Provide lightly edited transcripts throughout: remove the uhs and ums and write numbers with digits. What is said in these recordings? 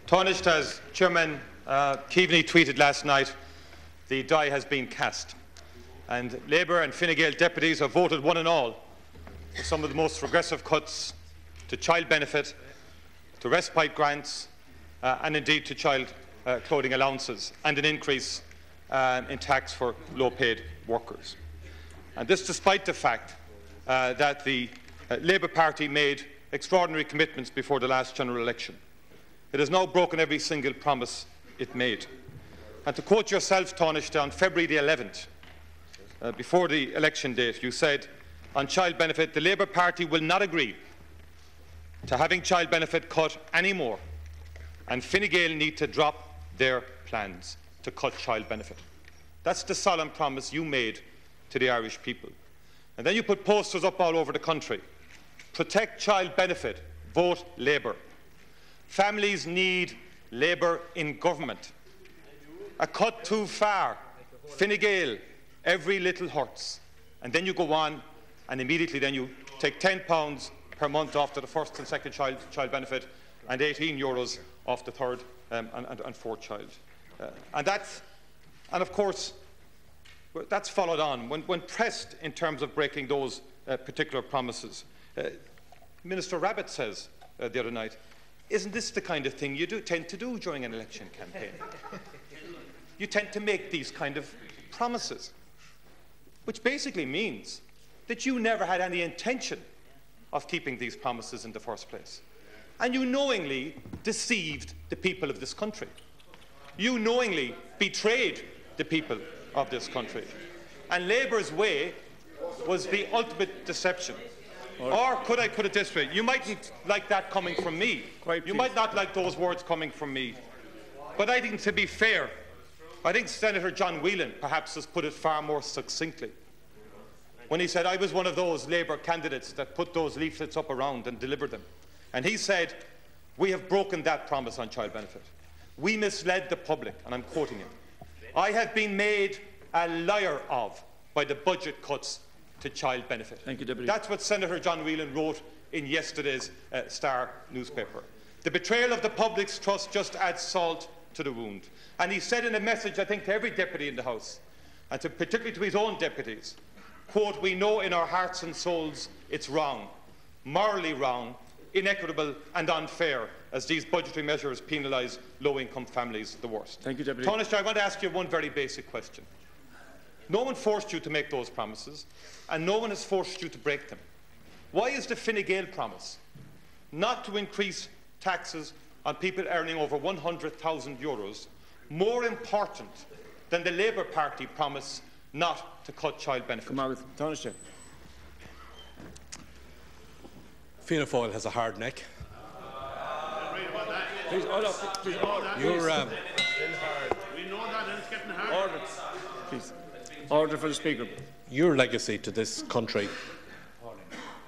Tarnished, as Chairman Keaveney tweeted last night, the die has been cast, and Labour and Fine Gael deputies have voted one and all for some of the most regressive cuts to child benefit, to respite grants, and indeed to child clothing allowances, and an increase in tax for low-paid workers. And this despite the fact that the Labour Party made extraordinary commitments before the last general election. It has now broken every single promise it made. And to quote yourself, Taoiseach, on February the 11th, before the election date, you said on child benefit, the Labour Party will not agree to having child benefit cut anymore, and Fine Gael need to drop their plans to cut child benefit. That's the solemn promise you made to the Irish people. And then you put posters up all over the country. Protect child benefit, vote Labour. Families need Labour in government. A cut too far, Fine Gael, every little hurts. And then you go on, and immediately then you take £10 per month off to the first and second child benefit, and €18 off the third and fourth child. And of course, that's followed on. When pressed in terms of breaking those particular promises, Minister Rabbitte says the other night, isn't this the kind of thing you tend to do during an election campaign? You tend to make these kind of promises, which basically means that you never had any intention of keeping these promises in the first place. And you knowingly deceived the people of this country. You knowingly betrayed the people of this country. And Labour's way was the ultimate deception. Or could I put it this way? You mightn't like that coming from me. You might not like those words coming from me. But I think, to be fair, I think Senator John Whelan perhaps has put it far more succinctly when he said, I was one of those Labour candidates that put those leaflets up around and delivered them. And he said, we have broken that promise on child benefit. We misled the public, and I'm quoting him. I have been made a liar of by the budget cuts to child benefit. Thank you, Deputy. That's what Senator John Whelan wrote in yesterday's Star newspaper. The betrayal of the public's trust just adds salt to the wound. And he said in a message, I think, to every deputy in the House, and particularly to his own deputies, quote, we know in our hearts and souls it's wrong, morally wrong, inequitable and unfair, as these budgetary measures penalise low-income families the worst. Thank you, Deputy. Taoiseach, I want to ask you one very basic question. No one forced you to make those promises, and no one has forced you to break them. Why is the Fine Gael promise not to increase taxes on people earning over €100,000 more important than the Labour Party promise not to cut child benefit? Come on with Taoiseach. Fianna Fáil has a hard neck. Please, order. Please, order. You're, We know that, and it's getting hard. order. Please. Order for the Speaker. Your legacy to this country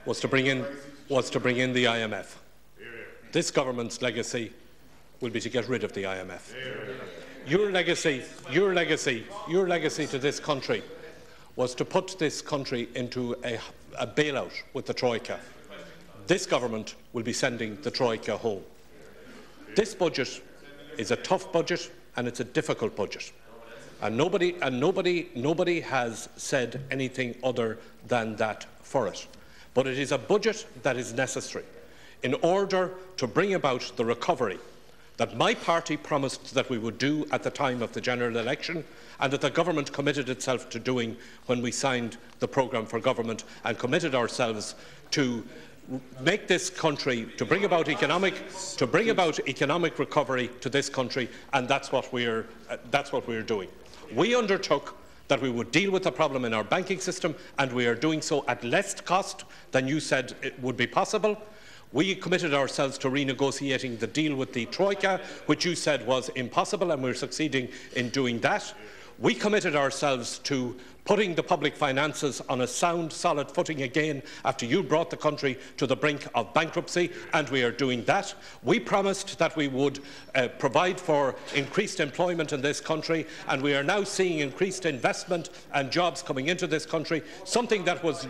was to bring in the IMF. This government's legacy will be to get rid of the IMF. Your legacy to this country was to put this country into a bailout with the Troika. This government will be sending the Troika home. This budget is a tough budget and it's a difficult budget. And nobody has said anything other than that for it. But it is a budget that is necessary in order to bring about the recovery that my party promised that we would do at the time of the general election, and that the government committed itself to doing when we signed the programme for government and committed ourselves to make this country, to bring about economic recovery to this country, and that's what we're doing. We undertook that we would deal with the problem in our banking system, and we are doing so at less cost than you said it would be possible. We committed ourselves to renegotiating the deal with the Troika, which you said was impossible, and we're succeeding in doing that. We committed ourselves to putting the public finances on a sound, solid footing again after you brought the country to the brink of bankruptcy, and we are doing that. We promised that we would provide for increased employment in this country, and we are now seeing increased investment and jobs coming into this country, something that was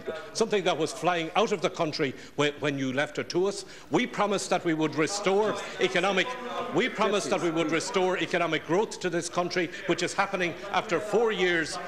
flying out of the country when you left it to us. We promised that we would restore economic growth to this country, which is happening after 4 years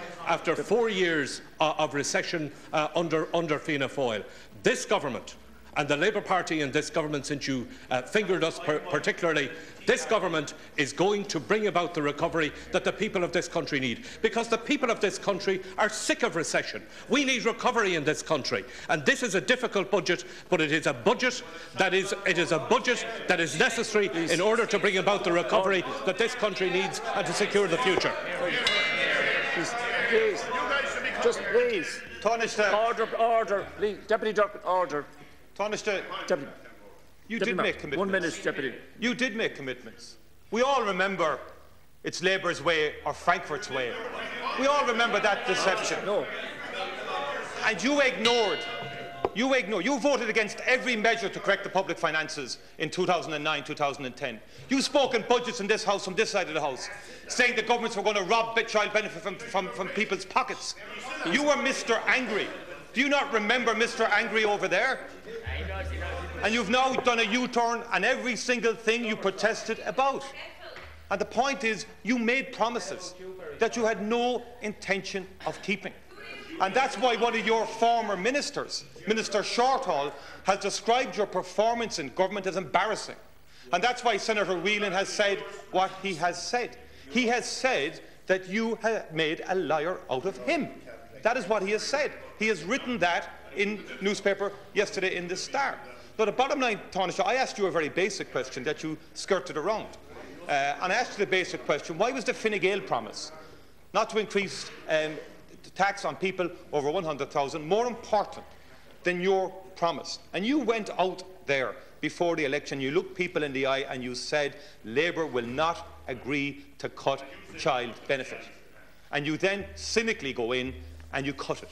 of recession under Fianna Fáil. This government, and the Labour Party in this government, since you fingered us particularly, this government is going to bring about the recovery that the people of this country need, because the people of this country are sick of recession. We need recovery in this country, and this is a difficult budget, but it is a budget that is necessary in order to bring about the recovery that this country needs and to secure the future. Please. Just please. Taoiseach. Order. Please. Deputy Durkin, order. Taoiseach, you did make commitments. 1 minute, Deputy. You did make commitments. We all remember it's Labour's way or Frankfurt's way. We all remember that deception. No. And you voted against every measure to correct the public finances in 2009, 2010. You spoke in budgets in this House, from this side of the House, saying the governments were going to rob child benefit from people's pockets. You were Mr. Angry. Do you not remember Mr. Angry over there? And you've now done a U-turn on every single thing you protested about. And the point is, you made promises that you had no intention of keeping. And that's why one of your former ministers, Minister Shortall, has described your performance in government as embarrassing. And that's why Senator Whelan has said what he has said. He has said that you have made a liar out of him. That is what he has said. He has written that in newspaper yesterday in the Star. Now, the bottom line, Taoiseach, I asked you a very basic question that you skirted around. And I asked you the basic question: why was the Fine Gael promise not to increase the tax on people over 100,000 more important than your promise? And you went out there before the election, you looked people in the eye and you said Labour will not agree to cut child benefit. And you then cynically go in and you cut it.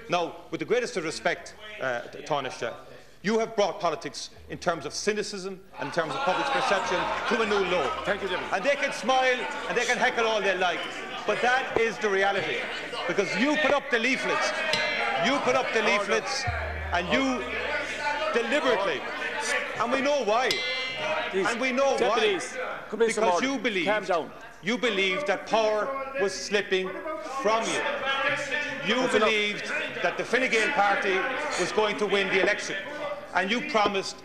Now, with the greatest of respect, Taoiseach, you have brought politics in terms of cynicism and in terms of public perception to a new low. Thank you, Deputy. And they can smile and they can heckle all they like, but that is the reality. Because you put up the leaflets, and you deliberately, and we know why. And we know why. Because you believed that power was slipping from you. You believed that the Fine Gael party was going to win the election. And you promised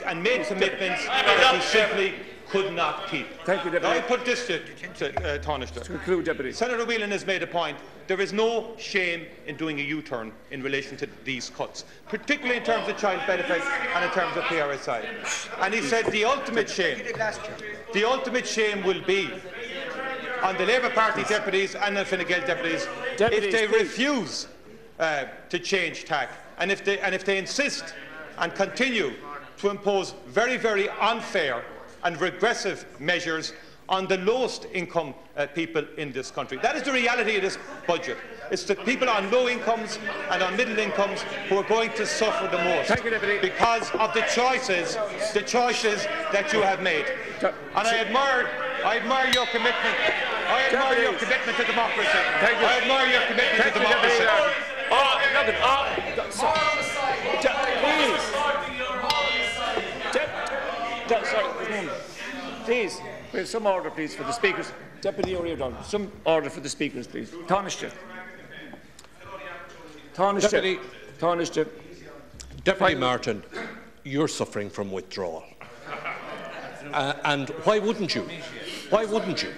and made commitments that you simply could not keep. Thank you, Deputy. Now I put this to Taoiseach. To conclude, Deputy. Senator Whelan has made a point. There is no shame in doing a U-turn in relation to these cuts, particularly in terms of child benefit and in terms of PRSI. And he said the ultimate shame will be on the Labour Party deputies and the Fine Gael deputies if they refuse to change TAC, and if they insist and continue to impose very, very unfair and regressive measures on the lowest income people in this country. That is the reality of this budget. It's the people on low incomes and on middle incomes who are going to suffer the most because of the choices that you have made. And I admire your commitment. I admire your commitment to democracy. I admire your commitment to democracy. Please, we have some order, please, for the speakers. Deputy O'Riordan, some order for the speakers, please. Taoiseach. Deputy Martin, you're suffering from withdrawal. And why wouldn't you? Why wouldn't you?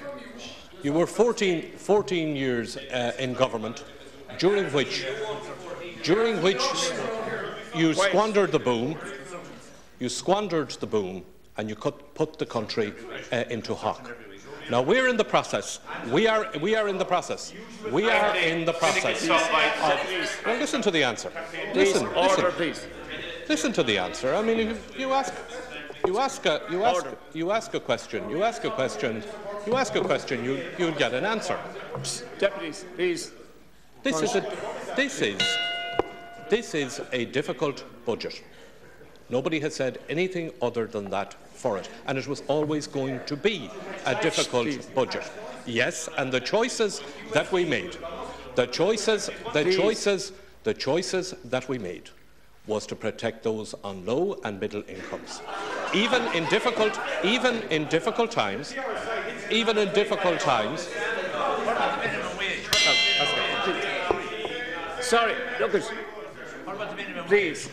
You were 14 years in government, during which you squandered the boom. You squandered the boom, and you put the country into hock. Now we're in the process. We are in the process. We are in the process. Well, listen to the answer. Listen to the answer. I mean, if you ask a question. You'll get an answer. Deputies, please. This is a difficult budget. Nobody has said anything other than that for it, and it was always going to be a difficult budget. Yes, and the choices that we made, the choices that we made was to protect those on low and middle incomes. Even in difficult times. Sorry, look at. Please.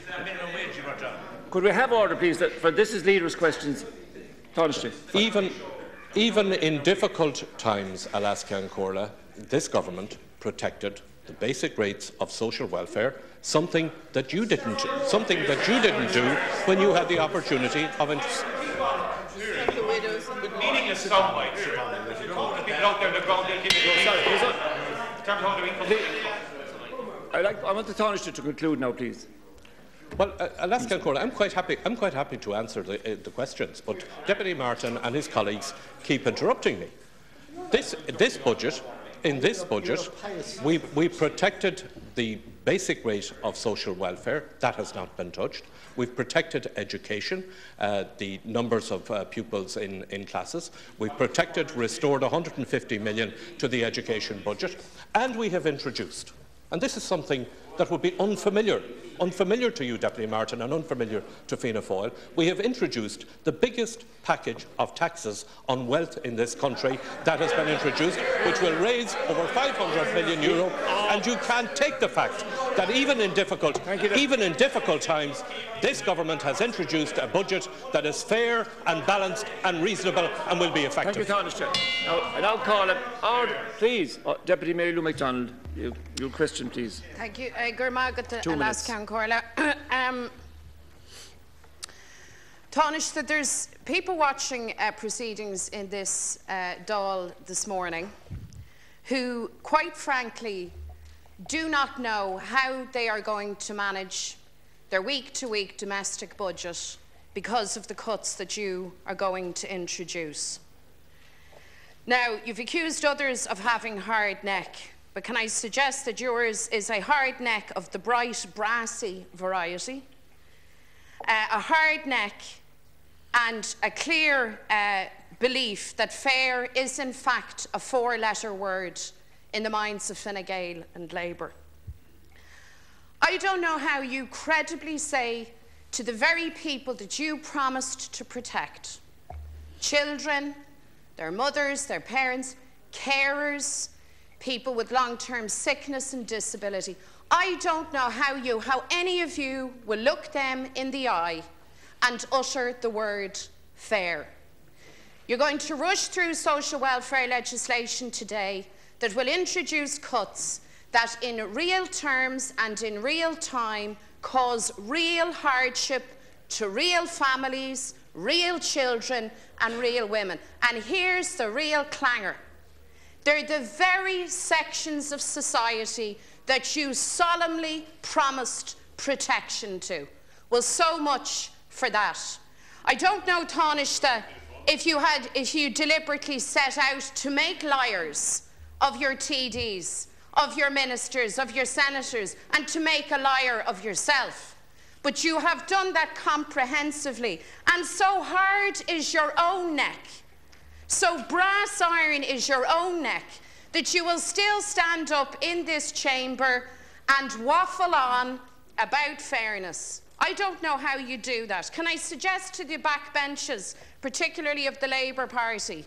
Could we have order, please? For this is leaders' questions. Even in difficult times, Alaska and Corla, this government protected the basic rates of social welfare, something that you didn't do when you had the opportunity of interest. Meaningless soundbites. People out there on the ground, they'll give you I want the Taoiseach to conclude now, please. Well, Alaska and Corla, I'm quite happy to answer the questions, but Deputy Martin and his colleagues keep interrupting me. In this budget, we protected the basic rate of social welfare. That has not been touched. We've protected education, the numbers of pupils in classes. We've restored 150 million to the education budget, and we have introduced, and this is something that would be unfamiliar to you, Deputy Martin, and unfamiliar to Fianna Fáil. We have introduced the biggest package of taxes on wealth in this country that has been introduced, which will raise over €500 million, and you can't take the fact that even in difficult times, this government has introduced a budget that is fair and balanced and reasonable and will be effective. Thank you, Taoiseach. I now call him. Order, please. Deputy Mary Lou MacDonald, your question, please. Thank you. Alaska and Corla. Taoiseach, there's people watching proceedings in this Dáil this morning who, quite frankly, do not know how they are going to manage their week-to-week domestic budget because of the cuts that you are going to introduce. Now, you've accused others of having hard neck, but can I suggest that yours is a hard neck of the bright, brassy variety, a hard neck and a clear belief that fair is in fact a four-letter word in the minds of Fine Gael and Labour. I don't know how you credibly say to the very people that you promised to protect, children, their mothers, their parents, carers, people with long-term sickness and disability, I don't know how any of you will look them in the eye and utter the word fair. You're going to rush through social welfare legislation today that will introduce cuts that in real terms and in real time cause real hardship to real families, real children and real women. And here's the real clangor. They're the very sections of society that you solemnly promised protection to. Well, so much for that. I don't know, Taoiseach, if you deliberately set out to make liars of your TDs, of your ministers, of your senators, and to make a liar of yourself. But you have done that comprehensively, and so hard is your own neck, so brass iron is your own neck, that you will still stand up in this chamber and waffle on about fairness. I don't know how you do that. Can I suggest to the backbenches, particularly of the Labour Party,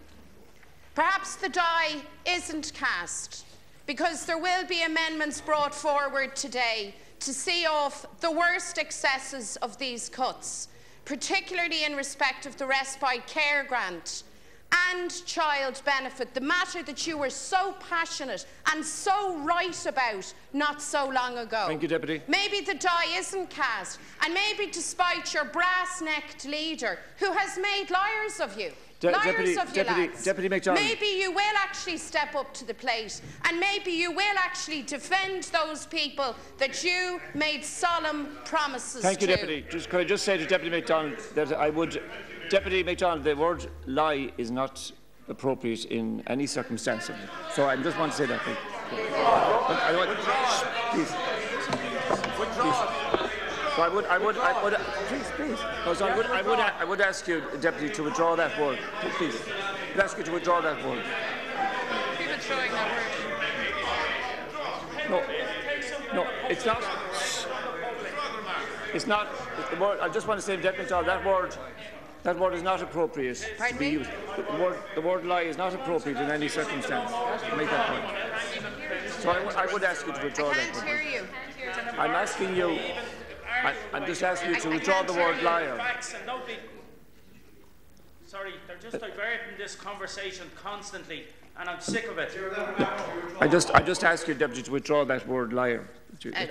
perhaps the die isn't cast, because there will be amendments brought forward today to see off the worst excesses of these cuts, particularly in respect of the respite care grant and child benefit, the matter that you were so passionate and so right about not so long ago. Thank you, Deputy. Maybe the die isn't cast, and maybe despite your brass-necked leader, who has made liars of you, Deputy MacDonald. maybe you will actually step up to the plate, and maybe you will actually defend those people that you made solemn promises to. Thank you, Deputy. Could I just say to Deputy MacDonald that I would... Deputy MacDonald, the word lie is not appropriate in any circumstance. So I just want to say that. Please. So please. No, so I would ask you, Deputy, to withdraw that word. Please. I'd ask you to withdraw that word. Be withdrawing that word. No, it's not. It's not. The word, I just want to say, Deputy, that word is not appropriate to be used. The word lie is not appropriate in any circumstance. To make that point. So I would ask you to withdraw that word. I can't hear you. I'm asking you. I'm just asking you to withdraw the word liar. Sorry, they're just diverting this conversation constantly, and I'm sick of it. I just ask you, Deputy, to withdraw that word liar.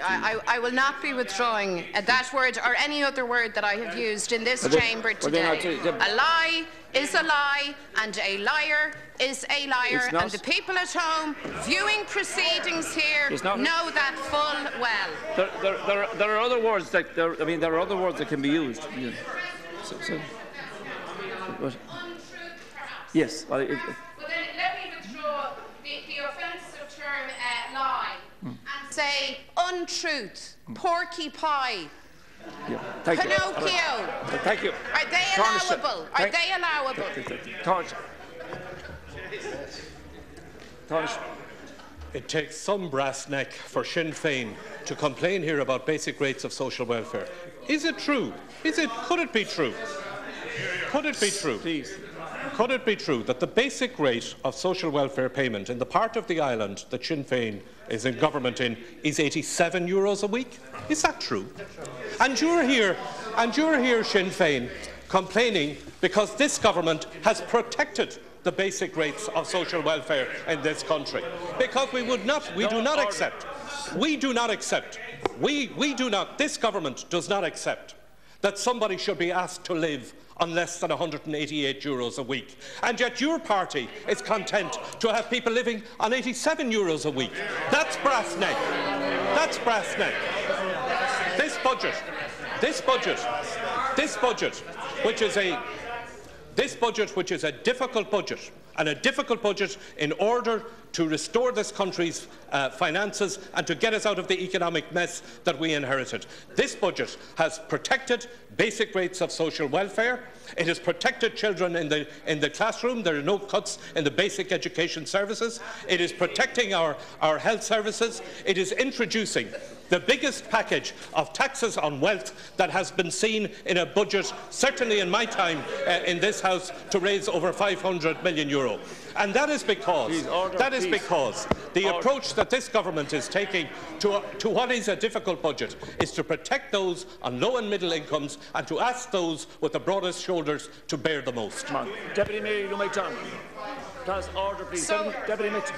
I will not be withdrawing that word or any other word that I have used in this chamber today. A lie is a lie, and a liar is a liar, and the people at home viewing proceedings here know that full well. There are other words that there are other words that can be used. Yeah. Yes. Well, then let me withdraw the offensive term lie and say untruth, porky pie, Pinocchio. Thank you. Are they allowable? Are they allowable? It takes some brass neck for Sinn Féin to complain here about basic rates of social welfare. Is it true? Could it be true? Could it be true? Please. Could it be true that the basic rate of social welfare payment in the part of the island that Sinn Féin is in government in is €87 a week? Is that true? And you're here, Sinn Féin, complaining because this government has protected the basic rates of social welfare in this country. Because this government does not accept that somebody should be asked to live on less than €188 a week. And yet your party is content to have people living on €87 a week. That's brass neck. That's brass neck. This budget, which is a difficult budget, and a difficult budget in order to restore this country's finances and to get us out of the economic mess that we inherited. This budget has protected basic rates of social welfare. It has protected children in the classroom. There are no cuts in the basic education services. It is protecting our health services. It is introducing the biggest package of taxes on wealth that has been seen in a budget, certainly in my time in this House, to raise over €500 million. And that is because the approach that this government is taking to what is a difficult budget is to protect those on low and middle incomes and to ask those with the broadest shoulders to bear the most. Deputy Mayor, you may turn. Please, order, please. Deputy Mitchell.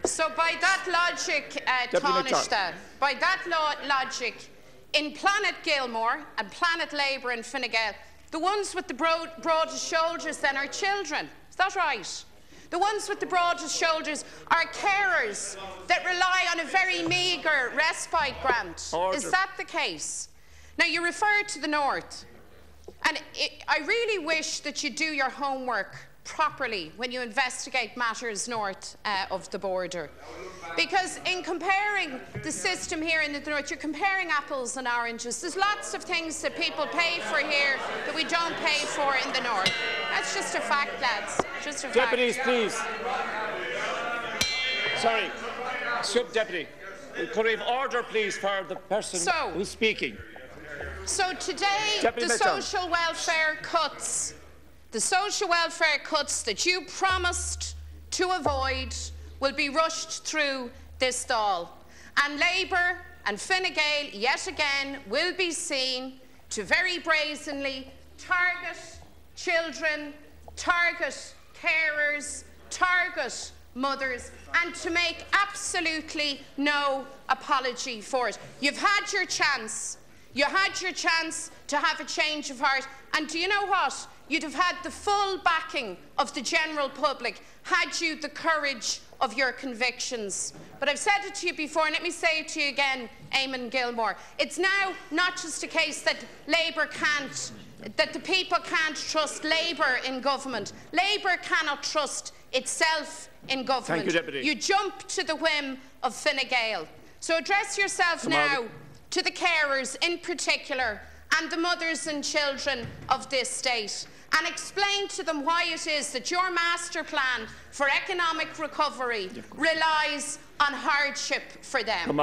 So by that logic, Taoiseach, by that logic, in Planet Gilmore and Planet Labour and Fine Gael, the ones with the broadest shoulders then are children. Is that right? The ones with the broadest shoulders are carers that rely on a very meagre respite grant. Order. Is that the case? Now, you refer to the North, and I really wish that you do your homework properly when you investigate matters north of the border. Because in comparing the system here in the North, you're comparing apples and oranges. There's lots of things that people pay for here that we don't pay for in the North. That's just a fact, lads. Just a fact. Deputies, please. Sorry. Deputy. Could we have order, please, for the person who's speaking? So today, the social welfare cuts that you promised to avoid will be rushed through this Dáil. And Labour and Fine Gael, yet again, will be seen to very brazenly target children, target carers, target mothers, and to make absolutely no apology for it. You've had your chance. You had your chance to have a change of heart. And do you know what? You'd have had the full backing of the general public had you the courage of your convictions. But I've said it to you before, and let me say it to you again, Eamon Gilmore. It's now not just a case that Labour can't that the people can't trust Labour in government. Labour cannot trust itself in government. Thank you, Deputy. You jump to the whim of Fine Gael. So address yourself now to the carers in particular and the mothers and children of this state, and explain to them why it is that your master plan for economic recovery relies on hardship for them.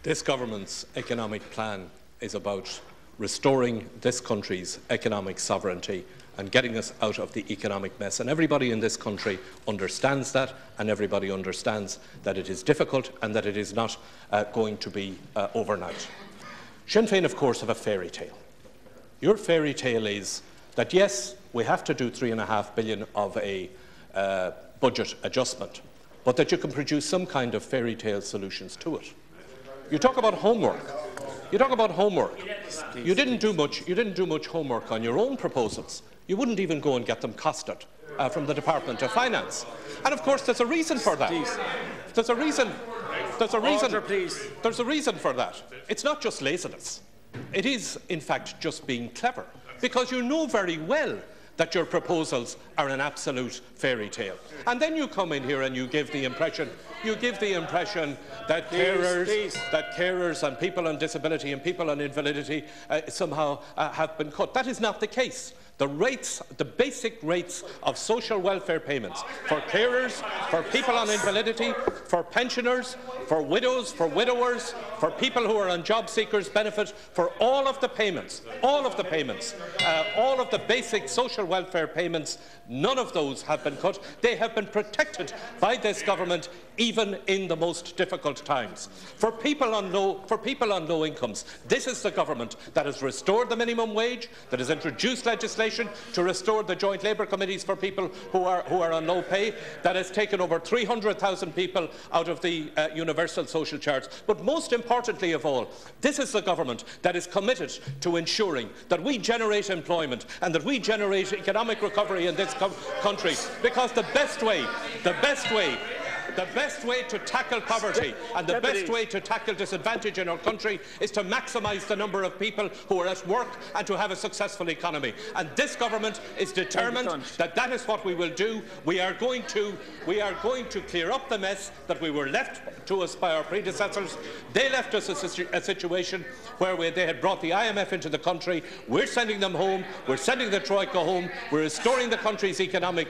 This government's economic plan is about restoring this country's economic sovereignty and getting us out of the economic mess. And everybody in this country understands that, and everybody understands that it is difficult and that it is not going to be overnight. Sinn Féin, of course, have a fairy tale. Your fairy tale is that, yes, we have to do $3.5 billion of a budget adjustment, but that you can produce some kind of fairy tale solutions to it. You talk about homework. You talk about homework. You didn't do much homework on your own proposals. You wouldn't even go and get them costed from the Department of Finance. And of course, there's a reason for that. There's a reason. There's a reason for that. It's not just laziness. It is, in fact, just being clever, because you know very well that your proposals are an absolute fairy tale. And then you come in here and you give the impression that carers and people on disability and people on invalidity somehow have been cut. That is not the case. The basic rates of social welfare payments for carers, for people on invalidity, for pensioners, for widows, for widowers, for people who are on job seekers' benefit, for all of the basic social welfare payments, none of those have been cut. They have been protected by this government even in the most difficult times. For people on low incomes, this is the government that has restored the minimum wage, that has introduced legislation to restore the joint labour committees for people who are on low pay, that has taken over 300,000 people out of the universal social charge. But most importantly of all, this is the government that is committed to ensuring that we generate employment and that we generate economic recovery in this country, because the best way to tackle poverty and the best way to tackle disadvantage in our country is to maximise the number of people who are at work and to have a successful economy. And this government is determined that that is what we will do. We are going to clear up the mess that we were left to us by our predecessors. They left us a situation where they had brought the IMF into the country. We're sending them home. We're sending the Troika home. We're restoring the country's economic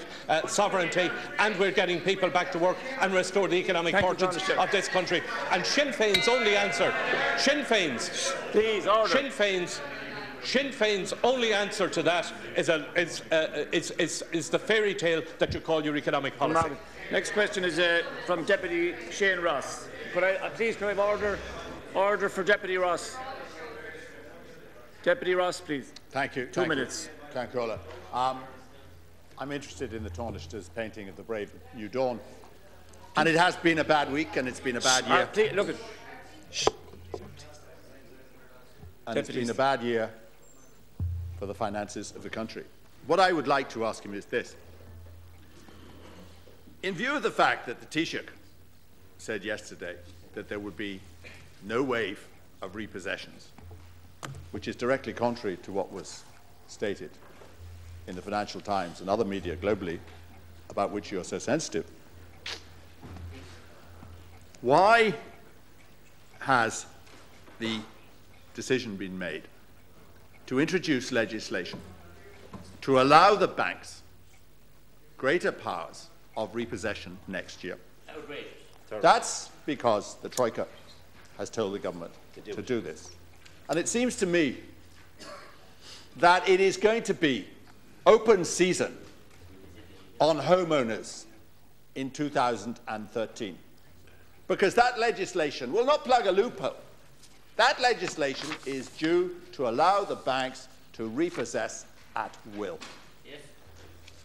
sovereignty, and we're getting people back to work and restore the economic fortunes of this country. And Sinn Féin's only answer, Sinn Féin's only answer to that is the fairy tale that you call your economic policy. Next question is from Deputy Shane Ross. Could I have order for Deputy Ross? Deputy Ross, please. Thank you. 2 minutes. Thank you, Ola. I'm interested in the Taoiseach's painting of the brave New Dawn. And it has been a bad week, and it's been a bad year. And it's been a bad year for the finances of the country. What I would like to ask him is this. In view of the fact that the Taoiseach said yesterday that there would be no wave of repossessions, which is directly contrary to what was stated in the Financial Times and other media globally, about which you are so sensitive, why has the decision been made to introduce legislation to allow the banks greater powers of repossession next year? That's because the Troika has told the government to do this. And it seems to me that it is going to be open season on homeowners in 2013. Because that legislation will not plug a loophole. That legislation is due to allow the banks to repossess at will. Yes.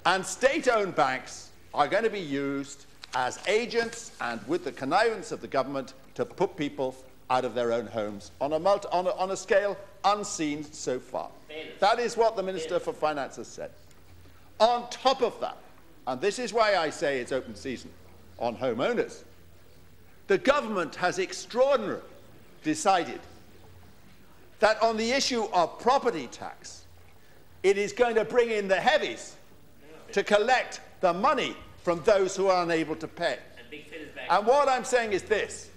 And state-owned banks are going to be used as agents and with the connivance of the government to put people out of their own homes on a scale unseen so far. That is what the Minister for Finance has said. On top of that, and this is why I say it's open season on homeowners, the government has extraordinarily decided that on the issue of property tax, it is going to bring in the heavies to collect the money from those who are unable to pay. And what I'm saying is this: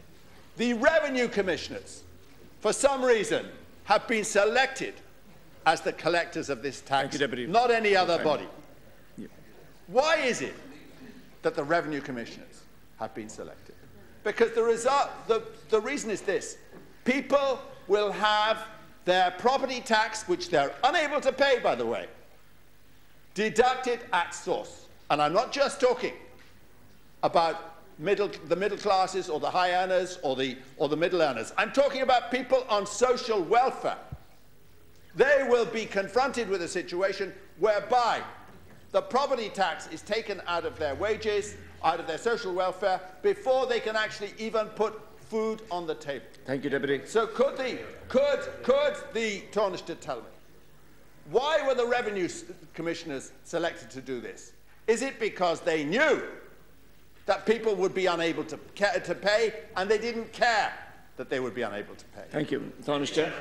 the revenue commissioners, for some reason, have been selected as the collectors of this tax, not any other body. Why is it that the revenue commissioners have been selected? Because the reason is this: people will have their property tax, which they're unable to pay, by the way, deducted at source. And I'm not just talking about the middle classes or the high earners or the middle earners. I'm talking about people on social welfare. They will be confronted with a situation whereby the property tax is taken out of their wages, out of their social welfare, before they can actually even put food on the table. Thank you, Deputy. So could the Taoiseach tell me, why were the revenue commissioners selected to do this? Is it because they knew that people would be unable to pay, and they didn't care that they would be unable to pay? Thank you. Taoiseach.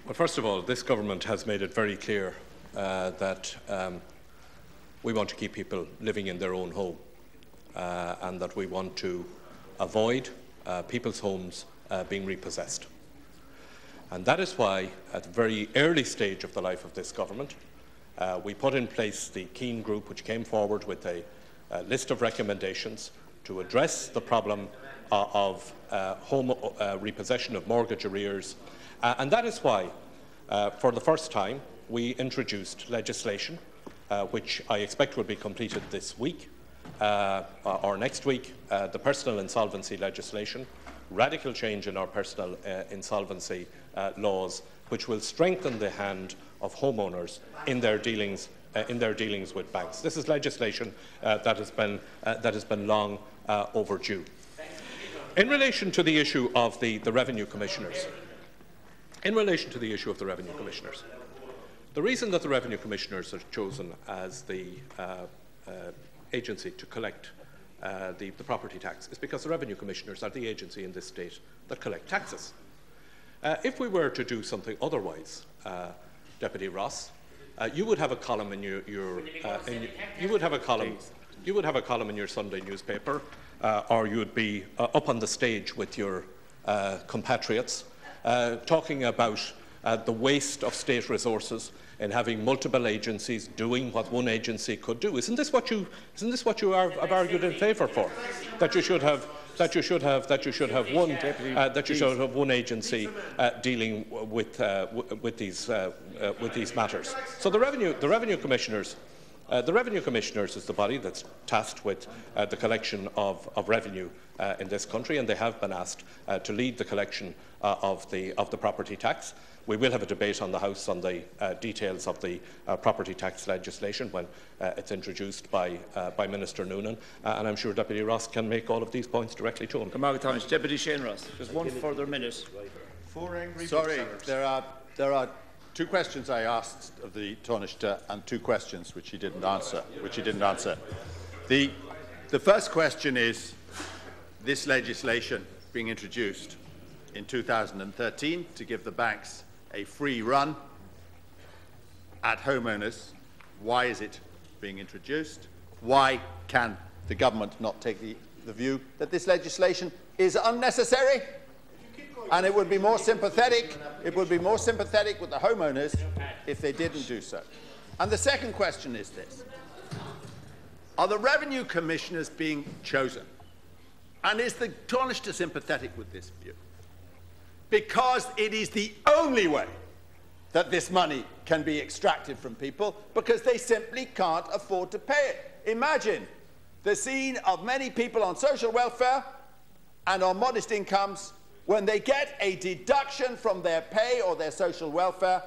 Well, first of all, this government has made it very clear that we want to keep people living in their own home, and that we want to avoid people's homes being repossessed. And that is why, at the very early stage of the life of this government, we put in place the Keane Group, which came forward with a list of recommendations to address the problem of home repossession of mortgage arrears. And that is why, for the first time, we introduced legislation which I expect will be completed this week or next week, the personal insolvency legislation, radical change in our personal insolvency laws, which will strengthen the hand of homeowners in their dealings with banks. This is legislation that has been long overdue. In relation to the issue of the revenue commissioners, the reason that the revenue commissioners are chosen as the agency to collect the property tax is because the revenue commissioners are the agency in this state that collect taxes. If we were to do something otherwise, Deputy Ross, you would have a column in your Sunday newspaper, or you would be up on the stage with your compatriots talking about the waste of state resources in having multiple agencies doing what one agency could do. Isn't this what you have argued in favour for? That you should have one agency dealing with these matters. So the revenue commissioners is the body that's tasked with the collection of revenue in this country, and they have been asked to lead the collection of the property tax. We will have a debate on the House on the details of the property tax legislation when it's introduced by Minister Noonan, and I'm sure Deputy Ross can make all of these points directly to him. Deputy Shane Ross, just one further minute. Sorry, there are two questions I asked of the Taoiseach and two questions which he didn't answer. The first question is this legislation being introduced in 2013 to give the banks a free run at homeowners. Why is it being introduced? Why can the government not take the view that this legislation is unnecessary? And it would be more sympathetic. It would be more sympathetic with the homeowners if they didn't do so. And the second question is this: are the revenue commissioners being chosen? And is the Taoiseach sympathetic with this view? Because it is the only way that this money can be extracted from people, because they simply can't afford to pay it. Imagine the scene of many people on social welfare and on modest incomes. When they get a deduction from their pay or their social welfare,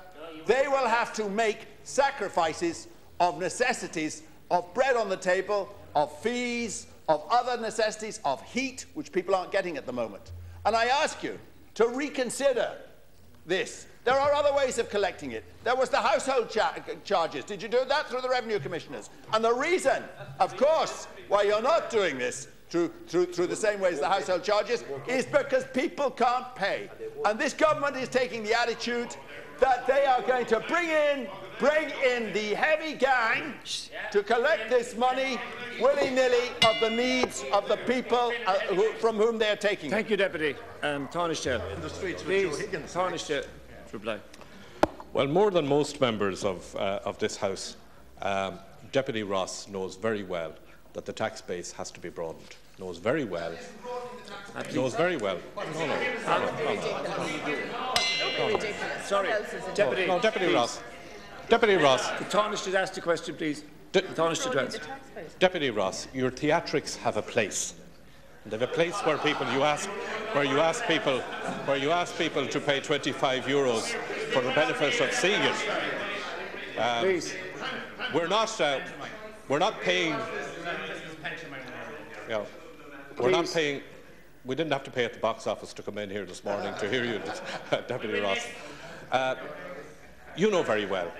they will have to make sacrifices of necessities, of bread on the table, of fees, of other necessities, of heat, which people aren't getting at the moment. And I ask you to reconsider this. There are other ways of collecting it. There was the household charges. Did you do that through the revenue commissioners? And the reason, of course, why you're not doing this through the same way as the household charges, is because people can't pay. And this government is taking the attitude that they are going to bring in the heavy gang to collect this money willy-nilly of the needs of the people from whom they are taking it. Thank you, Deputy. Taoiseach. Please, Taoiseach, reply. Well, more than most members of this House, Deputy Ross knows very well that the tax base has to be broadened. Knows very well. Knows very well. Sorry, Deputy. No, Deputy Ross. Deputy Ross. The Taoiseach asked a question, please. Deputy Ross, your theatrics have a place. They have a place where you ask people to pay 25 euros for the benefit of seeing it. Please. We're not paying. We're not paying. We didn't have to pay at the box office to come in here this morning to hear you, Deputy Ross. You know very well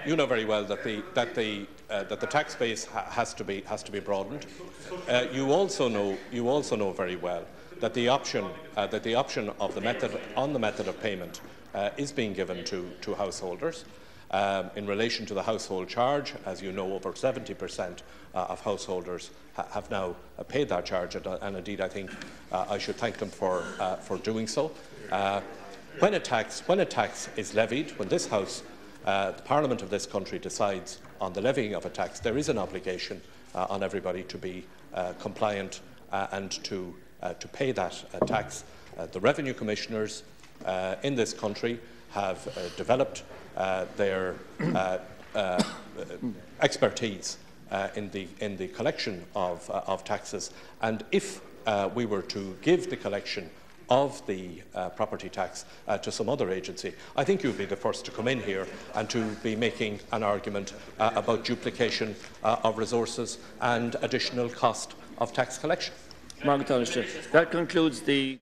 that the tax base has to be broadened. You also know very well that the option of the method of payment is being given to householders. In relation to the household charge, as you know, over 70% of householders have now paid that charge, and indeed I think I should thank them for doing so. When a tax is levied, when this House, the Parliament of this country, decides on the levying of a tax, there is an obligation on everybody to be compliant and to pay that tax. The revenue commissioners in this country have developed their expertise in the collection of taxes, and if we were to give the collection of the property tax to some other agency, I think you would be the first to come in here and to be making an argument about duplication of resources and additional cost of tax collection. That concludes the